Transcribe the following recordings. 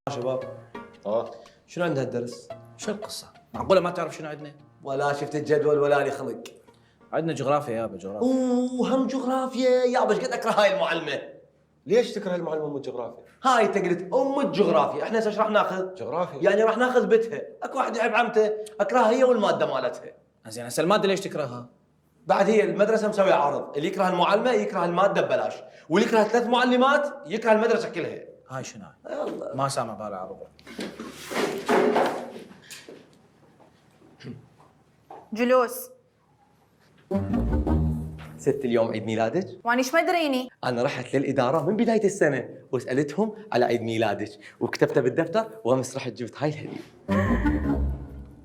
شباب شنو عندنا الدرس؟ شو القصة؟ معقولة ما تعرف شنو عندنا؟ ولا شفت الجدول ولا لي خلق. عندنا جغرافيا يابا جغرافيا. اوه هم جغرافيا يابا، ايش قد اكره هاي المعلمه. ليش تكره المعلمة ام الجغرافيا؟ هاي انت قلت ام الجغرافيا، احنا ايش راح ناخذ؟ جغرافيا. يعني راح ناخذ بتها، اكو واحد يحب عمته، اكرهها هي والماده مالتها. زين هسه المادة ليش تكرهها؟ بعد هي المدرسه مسويه عرض، اللي يكره المعلمه يكره الماده ببلاش، واللي يكره 3 معلمات يكره المدرسه كلها. هاي شنو؟ يلا ما سامع بالعرض. جلوس. ست اليوم عيد ميلادك؟ واني ايش مدريني؟ انا رحت للاداره من بدايه السنه وسالتهم على عيد ميلادك وكتبته بالدفتر وامس رحت جبت هاي الهديه.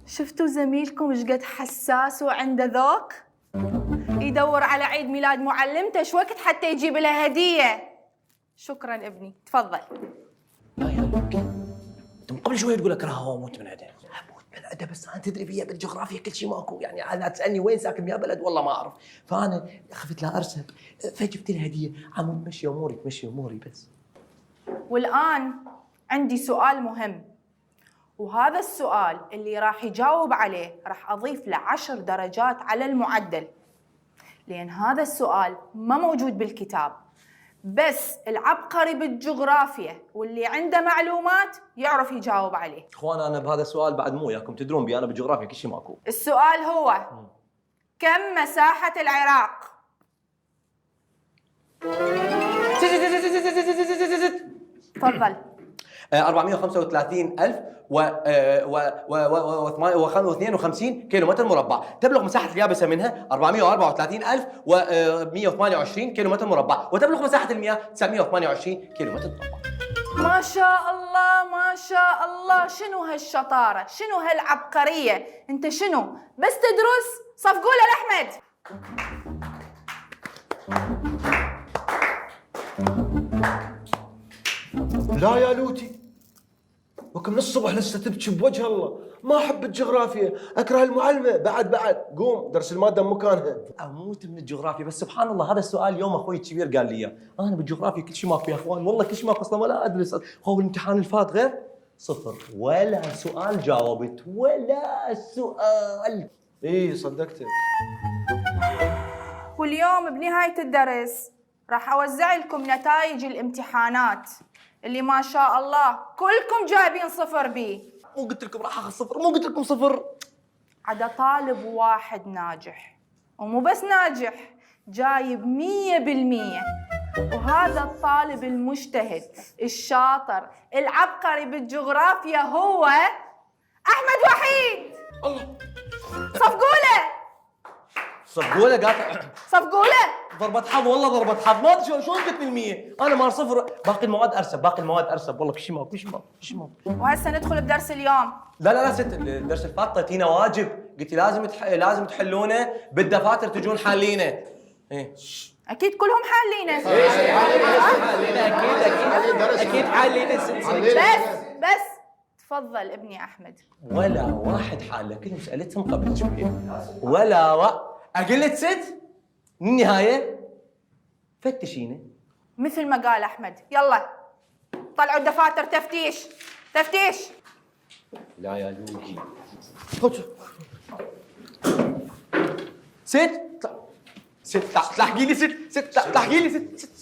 شفتوا زميلكم ايش قد حساس وعنده ذوق؟ يدور على عيد ميلاد معلمته ايش وقت حتى يجيب لها هديه. شكرا ابني، تفضل. لا يا لوكي، انت من قبل شوي تقول اكرهها واموت من عدها. اموت من الادب، بس انا تدري فيها بالجغرافيا كل شيء ماكو، يعني لا تسالني وين ساكن بها بلد والله ما اعرف، فانا خفت لا ارسب فجبت لها هديه، عمود تمشي اموري تمشي اموري بس. والان عندي سؤال مهم، وهذا السؤال اللي راح يجاوب عليه راح اضيف له 10 درجات على المعدل، لان هذا السؤال ما موجود بالكتاب، بس العبقري بالجغرافيا واللي عنده معلومات يعرف يجاوب عليه. اخوان انا بهذا السؤال بعد مو وياكم، تدرون بي انا بالجغرافيا كل شيء ماكو. السؤال هو كم مساحة العراق؟ تفضل. 435,000 و52 كيلو متر مربع، تبلغ مساحة اليابسة منها 434,128 كيلو متر مربع، وتبلغ مساحة المياه 928 كيلو متر مربع. ما شاء الله ما شاء الله، شنو هالشطارة؟ شنو هالعبقرية؟ انت شنو؟ بس تدرس؟ صفقولة لأحمد. لا يا لوتي، وكم من الصبح لسه تبكي بوجه الله. ما احب الجغرافيا، اكره المعلمة. بعد قوم درس المادة بمكانها. اموت من الجغرافيا، بس سبحان الله هذا السؤال يوم اخوي الكبير قال لي اياه، انا بالجغرافيا كل شيء ماكو يا اخوان، والله كل شيء ماكو اصلا ولا ادرس، هو الامتحان اللي فات غير صفر، ولا سؤال جاوبت ولا سؤال. اي صدقتك. واليوم بنهاية الدرس راح أوزع لكم نتائج الامتحانات اللي ما شاء الله كلكم جايبين صفر بيه. مو قلت لكم راح اخذ صفر؟ مو قلت لكم صفر؟ عدا طالب واحد ناجح، ومو بس ناجح، جايب 100%، وهذا الطالب المجتهد الشاطر العبقري بالجغرافيا هو أحمد وحيد. الله صفقوله صفقوله قاطع صفقوله. ضربة حظ والله ضربة حظ، ما ادري شلون قلت لي المية، انا مال صفر، باقي المواد ارسب، باقي المواد ارسب، والله كل شيء ماكو كل شيء ماكو كل شيء ماكو. وهسه ندخل بدرس اليوم. لا ست، الدرس اللي فات طيتينا واجب، قلتي لازم تحلونه بالدفاتر تجون حالينه. ايه اكيد كلهم حالينه. اكيد حالينا بس تفضل ابني احمد. ولا واحد حاله، كلهم سالتهم قبل شويه اقول لك ست من النهايه فتشينه. مثل ما قال احمد، يلا طلعوا الدفاتر تفتيش. لا يا لوتي. ست تلاحقي لي ست تلاحقي لي ست